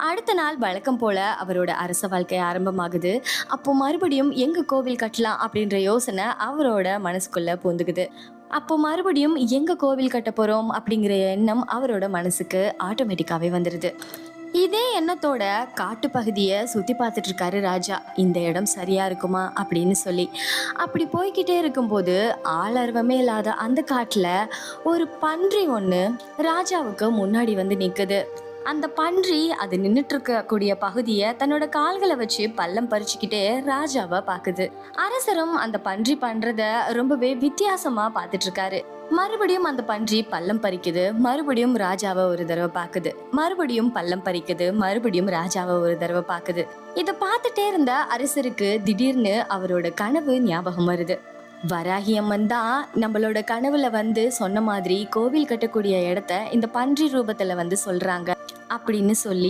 அடுத்த நாள் வழக்கம் போல அவரோட அரச வாழ்க்கை ஆரம்பமாகுது. அப்போ மறுபடியும் எங்க கோவில் கட்டலாம் அப்படின்ற யோசனை அவரோட மனசுக்குள்ள பூந்துக்குது. அப்போ மறுபடியும் எங்க கோவில் கட்ட போறோம் அப்படிங்கிற எண்ணம் அவரோட மனசுக்கு ஆட்டோமேட்டிக்காவே வந்துருது. இதே எண்ணத்தோட காட்டு பகுதியை சுத்தி பார்த்துட்டு இருக்காரு ராஜா. இந்த இடம் சரியா இருக்குமா அப்படின்னு சொல்லி. அப்படி போய்கிட்டே இருக்கும்போது ஆளர்வமே இல்லாத அந்த காட்டுல ஒரு பன்றி ஒண்ணு ராஜாவுக்கு முன்னாடி வந்து நிக்குது. அந்த பன்றி அது நின்னுட்டு இருக்கக்கூடிய பகுதியை தன்னோட கால்களை வச்சு பள்ளம் பறிச்சுக்கிட்டே ராஜாவை பாக்குது. அரசரும் அந்த பன்றி பண்றத ரொம்பவே வித்தியாசமா பார்த்துட்டு இருக்காரு. மறுபடியும் அந்த பன்றி பள்ளம் பறிக்குது, மறுபடியும் ராஜாவை ஒரு தடவை பாக்குது, மறுபடியும் பள்ளம் பறிக்குது, மறுபடியும் ராஜாவை ஒரு தடவை பாக்குது. இத பார்த்துட்டே இருந்த அரசருக்கு திடீர்னு அவரோட கனவு ஞாபகம் வருது. வராகி அம்மன் தான் நம்மளோட கனவுல வந்து சொன்ன மாதிரி கோவில் கட்டக்கூடிய இடத்த இந்த பன்றி ரூபத்துல வந்து சொல்றாங்க அப்படின்னு சொல்லி